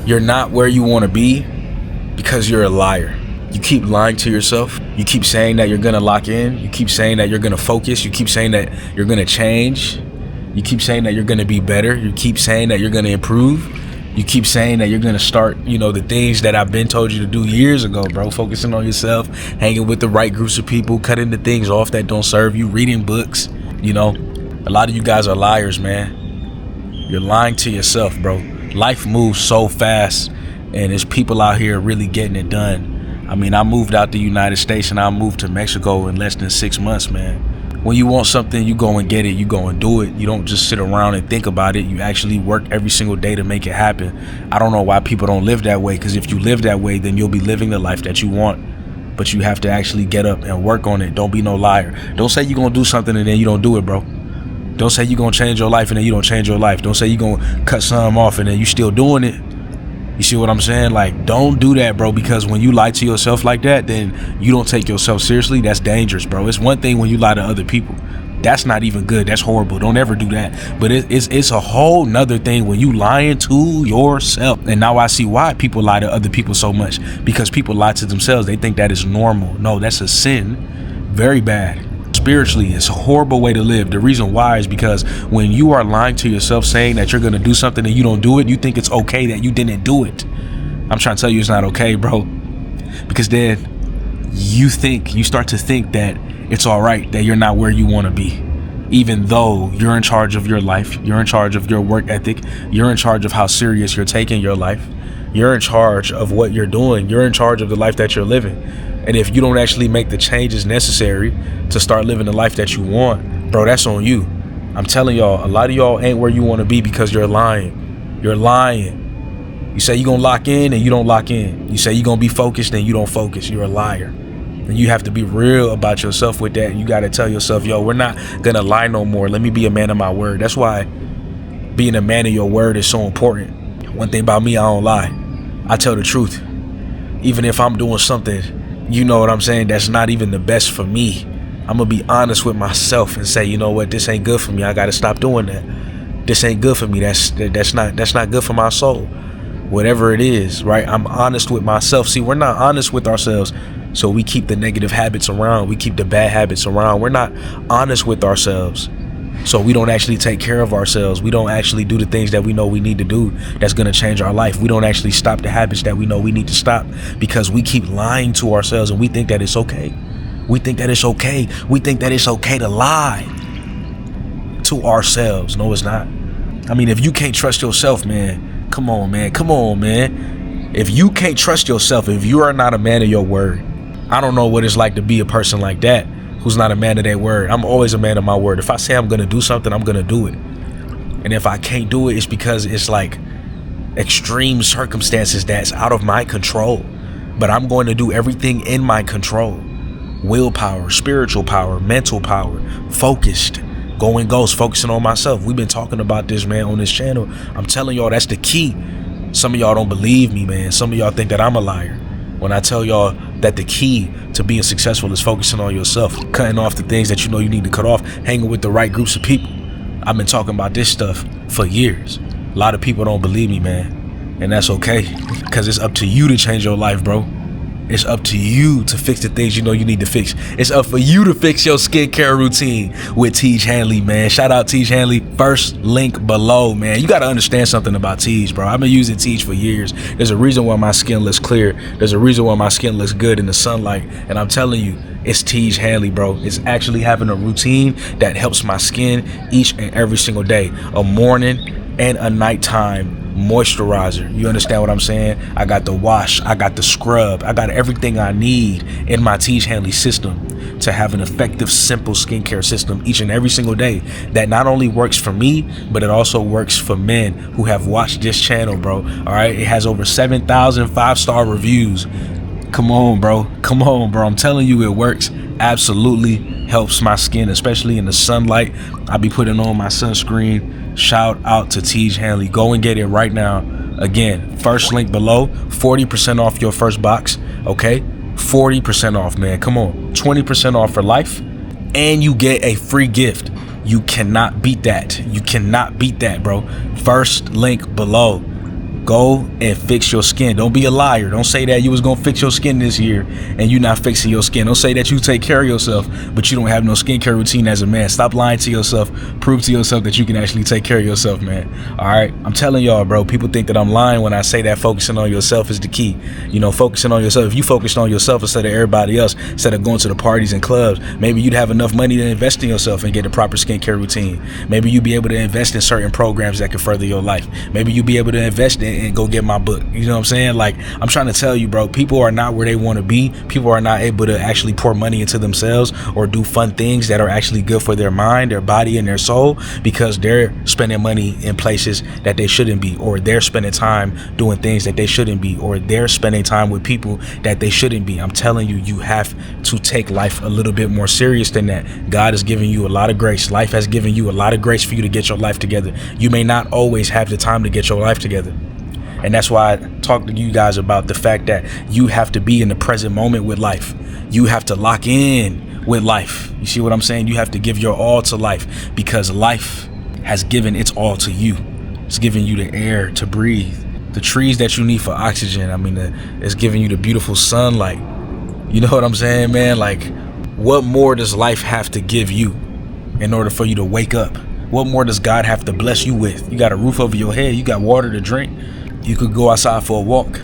You're not where you want to be because you're a liar. You keep lying to yourself. You keep saying that you're gonna lock in. You keep saying that you're gonna focus. You keep saying that you're gonna change. You keep saying that you're gonna be better. You keep saying that you're gonna improve. You keep saying that you're gonna start, the things that I've been told you to do years ago, bro. Focusing on yourself, hanging with the right groups of people, cutting the things off that don't serve you, reading books. A lot of you guys are liars, man. You're lying to yourself, bro. Life moves so fast, and there's people out here really getting it done. I moved out the United States and I moved to Mexico in less than 6 months, man. When you want something, you go and get it. You go and do it. You don't just sit around and think about it. You actually work every single day to make it happen. I don't know why people don't live that way, because if you live that way, then you'll be living the life that you want. But you have to actually get up and work on it. Don't be no liar. Don't say you're going to do something and then you don't do it, bro. Don't say you're going to change your life and then you don't change your life. Don't say you're going to cut something off and then you still doing it. You see what I'm saying? Like, don't do that, bro, because when you lie to yourself like that, then you don't take yourself seriously. That's dangerous, bro. It's one thing when you lie to other people. That's not even good. That's horrible. Don't ever do that. But it's a whole nother thing when you lying to yourself. And now I see why people lie to other people so much, because people lie to themselves. They think that is normal. No, that's a sin. Very bad. Spiritually, it's a horrible way to live. The reason why is because when you are lying to yourself, saying that you're going to do something and you don't do it, you think it's okay that you didn't do it. I'm trying to tell you it's not okay, bro. Because then you start to think that it's all right that you're not where you want to be. Even though you're in charge of your life, you're in charge of your work ethic, you're in charge of how serious you're taking your life, you're in charge of what you're doing, you're in charge of the life that you're living. And if you don't actually make the changes necessary to start living the life that you want, bro, that's on you. I'm telling y'all, a lot of y'all ain't where you want to be because you're lying. You're lying. You say you're going to lock in and you don't lock in. You say you're going to be focused and you don't focus. You're a liar. And you have to be real about yourself with that. You got to tell yourself, we're not going to lie no more. Let me be a man of my word. That's why being a man of your word is so important. One thing about me, I don't lie. I tell the truth. Even if I'm doing something, you know what I'm saying, that's not even the best for me, I'm gonna be honest with myself and say, you know what, this ain't good for me. I gotta stop doing that. This ain't good for me. That's not good for my soul. Whatever it is, right? I'm honest with myself. See, we're not honest with ourselves, so we keep the negative habits around. We keep the bad habits around. We're not honest with ourselves, so we don't actually take care of ourselves. We don't actually do the things that we know we need to do that's going to change our life. We don't actually stop the habits that we know we need to stop because we keep lying to ourselves and we think that it's okay. We think that it's okay. We think that it's okay to lie to ourselves. No, it's not. If you can't trust yourself, man, come on, man. If you can't trust yourself, if you are not a man of your word, I don't know what it's like to be a person like that who's not a man of their word. I'm always a man of my word. If I say I'm going to do something, I'm going to do it. And if I can't do it, it's because it's like extreme circumstances that's out of my control. But I'm going to do everything in my control. Willpower, spiritual power, mental power, focused, going ghost, focusing on myself. We've been talking about this, man, on this channel. I'm telling y'all, that's the key. Some of y'all don't believe me, man. Some of y'all think that I'm a liar when I tell y'all that the key to being successful is focusing on yourself, cutting off the things that you know you need to cut off, hanging with the right groups of people. I've been talking about this stuff for years. A lot of people don't believe me, man, and that's okay, because it's up to you to change your life, bro. It's up to you to fix the things you know you need to fix. It's up for you to fix your skincare routine with Tej Hanley, man. Shout out Tej Hanley. First link below, man. You got to understand something about Tej, bro. I've been using Tej for years. There's a reason why my skin looks clear. There's a reason why my skin looks good in the sunlight. And I'm telling you, it's Tej Hanley, bro. It's actually having a routine that helps my skin each and every single day. A morning and a nighttime moisturizer. You understand what I'm saying? I got the wash, I got the scrub, I got everything I need in my Tej Hanley system to have an effective, simple skincare system each and every single day that not only works for me, but it also works for men who have watched this channel, bro. All right, it has over 7,000 5-star reviews. Come on, bro. I'm telling you, it works. Absolutely helps my skin, especially in the sunlight. I be putting on my sunscreen. Shout out to Tej Hanley. Go and get it right now. Again, first link below. 40% off your first box. Okay, 40% off, man. Come on, 20% off for life, and you get a free gift. You cannot beat that. You cannot beat that, bro. First link below. Go and fix your skin. Don't be a liar. Don't say that you was gonna fix your skin this year and you not fixing your skin. Don't say that you take care of yourself, but you don't have no skincare routine as a man. Stop lying to yourself. Prove to yourself that you can actually take care of yourself, man. All right. I'm telling y'all, bro, people think that I'm lying when I say that focusing on yourself is the key. You know, focusing on yourself. If you focused on yourself instead of everybody else, instead of going to the parties and clubs, maybe you'd have enough money to invest in yourself and get a proper skincare routine. Maybe you'd be able to invest in certain programs that can further your life. Maybe you'd be able to invest in and go get my book. You know what I'm saying? Like, I'm trying to tell you, bro, people are not where they want to be. People are not able to actually pour money into themselves or do fun things that are actually good for their mind, their body, and their soul, because they're spending money in places that they shouldn't be, or they're spending time doing things that they shouldn't be, or they're spending time with people that they shouldn't be. I'm telling you, you have to take life a little bit more serious than that. God has given you a lot of grace. Life has given you a lot of grace for you to get your life together. You may not always have the time to get your life together. And that's why I talk to you guys about the fact that you have to be in the present moment with life. You have to lock in with life. You see what I'm saying? You have to give your all to life, because life has given its all to you. It's giving you the air to breathe, the trees that you need for oxygen. I mean, it's giving you the beautiful sunlight. You know what I'm saying, man? Like, what more does life have to give you in order for you to wake up? What more does God have to bless you with? You got a roof over your head. You got water to drink. You could go outside for a walk,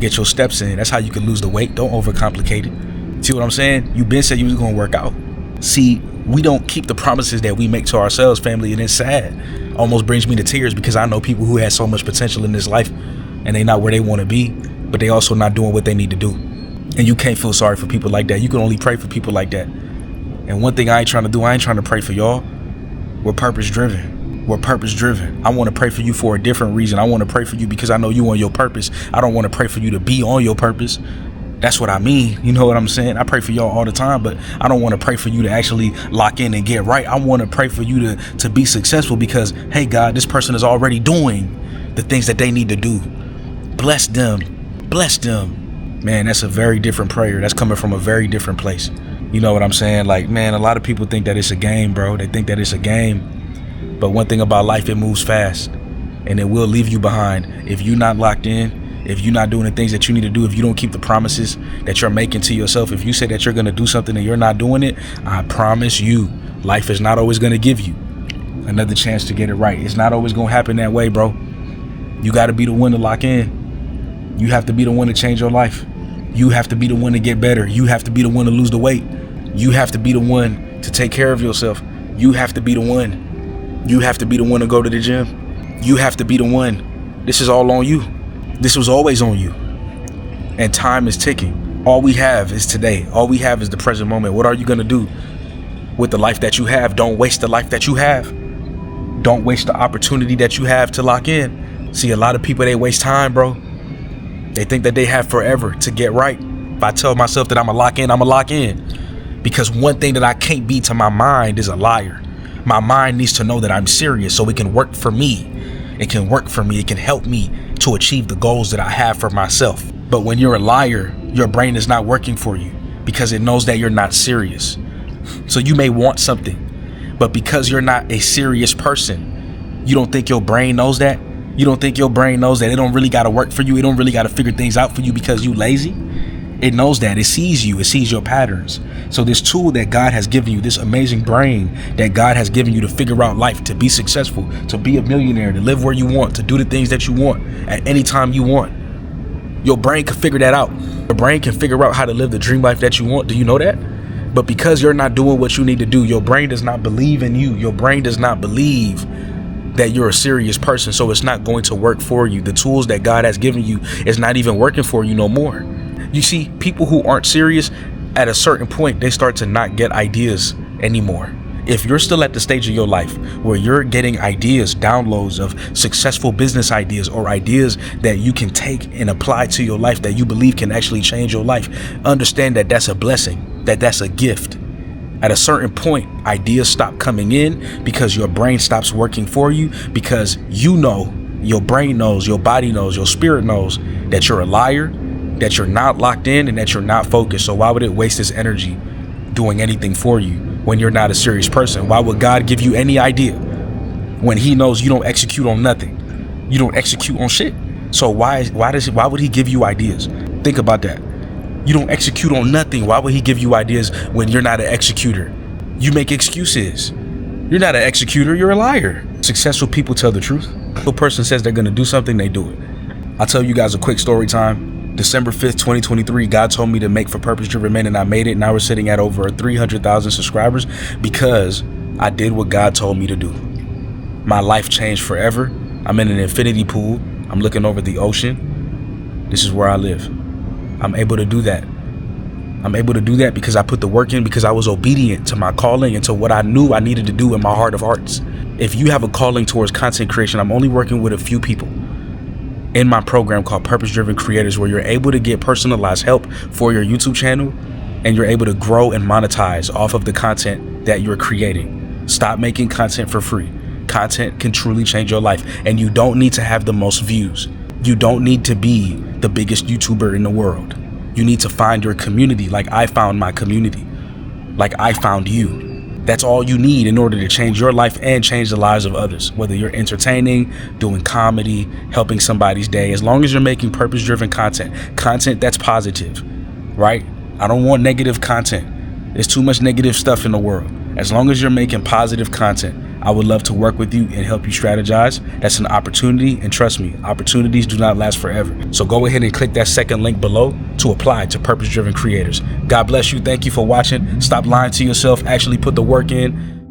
get your steps in. That's how you can lose the weight. Don't overcomplicate it. See what I'm saying? You been said you was gonna work out. See, we don't keep the promises that we make to ourselves, family, and it's sad. Almost brings me to tears, because I know people who had so much potential in this life and they not where they want to be, but they also not doing what they need to do. And you can't feel sorry for people like that. You can only pray for people like that. And one thing I ain't trying to do, I ain't trying to pray for y'all. We're purpose driven. We're purpose driven. I want to pray for you for a different reason. I want to pray for you because I know you on your purpose. I don't want to pray for you to be on your purpose. That's what I mean. You know what I'm saying? I pray for y'all all the time, but I don't want to pray for you to actually lock in and get right. I want to pray for you to be successful, because, hey, God, this person is already doing the things that they need to do. Bless them. Bless them. Man, that's a very different prayer. That's coming from a very different place. You know what I'm saying? Like, man, a lot of people think that it's a game, bro. They think that it's a game. But one thing about life, it moves fast, and it will leave you behind if you're not locked in, if you're not doing the things that you need to do, if you don't keep the promises that you're making to yourself. If you say that you're going to do something and you're not doing it, I promise you, life is not always going to give you another chance to get it right. It's not always going to happen that way, bro. You got to be the one to lock in. You have to be the one to change your life. You have to be the one to get better. You have to be the one to lose the weight. You have to be the one to take care of yourself. You have to be the one. You have to be the one to go to the gym. You have to be the one. This is all on you. This was always on you. And time is ticking. All we have is today. All we have is the present moment. What are you going to do with the life that you have? Don't waste the life that you have. Don't waste the opportunity that you have to lock in. See, a lot of people, they waste time, bro. They think that they have forever to get right. If I tell myself that I'm going to lock in, I'm going to lock in. Because one thing that I can't be to my mind is a liar. My mind needs to know that I'm serious so it can work for me. It can work for me. It can help me to achieve the goals that I have for myself. But when you're a liar, your brain is not working for you because it knows that you're not serious. So you may want something, but because you're not a serious person, you don't think your brain knows that? You don't think your brain knows that it don't really got to work for you? It don't really got to figure things out for you because you lazy? It knows that. It sees you. It sees your patterns. So this tool that God has given you, this amazing brain that God has given you to figure out life, to be successful, to be a millionaire, to live where you want, to do the things that you want at any time you want. Your brain can figure that out. Your brain can figure out how to live the dream life that you want. Do you know that? But because you're not doing what you need to do, your brain does not believe in you. Your brain does not believe that you're a serious person. So it's not going to work for you. The tools that God has given you is not even working for you no more. You see, people who aren't serious, at a certain point, they start to not get ideas anymore. If you're still at the stage of your life where you're getting ideas, downloads of successful business ideas or ideas that you can take and apply to your life that you believe can actually change your life, understand that that's a blessing, that that's a gift. At a certain point, ideas stop coming in because your brain stops working for you, because you know, your brain knows, your body knows, your spirit knows that you're a liar, that you're not locked in, and that you're not focused. So why would it waste its energy doing anything for you when you're not a serious person? Why would God give you any idea when he knows you don't execute on nothing? You don't execute on shit. So why would he give you ideas? Think about that. You don't execute on nothing. Why would he give you ideas when you're not an executor? You make excuses. You're not an executor, you're a liar. Successful people tell the truth. If a person says they're gonna do something, they do it. I'll tell you guys a quick story time. December 5th, 2023, God told me to make For Purpose Driven Men, and I made it. Now we're sitting at over 300,000 subscribers because I did what God told me to do. My life changed forever. I'm in an infinity pool. I'm looking over the ocean. This is where I live. I'm able to do that. I'm able to do that because I put the work in, because I was obedient to my calling and to what I knew I needed to do in my heart of hearts. If you have a calling towards content creation, I'm only working with a few people in my program called Purpose Driven Creators, where you're able to get personalized help for your YouTube channel and you're able to grow and monetize off of the content that you're creating. Stop making content for free. Content can truly change your life, and you don't need to have the most views. You don't need to be the biggest YouTuber in the world. You need to find your community like I found my community, like I found you. That's all you need in order to change your life and change the lives of others. Whether you're entertaining, doing comedy, helping somebody's day, as long as you're making purpose-driven content that's positive, right? I don't want negative content. There's too much negative stuff in the world. As long as you're making positive content, I would love to work with you and help you strategize. That's an opportunity, and trust me, opportunities do not last forever. So go ahead and click that second link below to apply to Purpose Driven Creators. God bless you. Thank you for watching. Stop lying to yourself. Actually put the work in.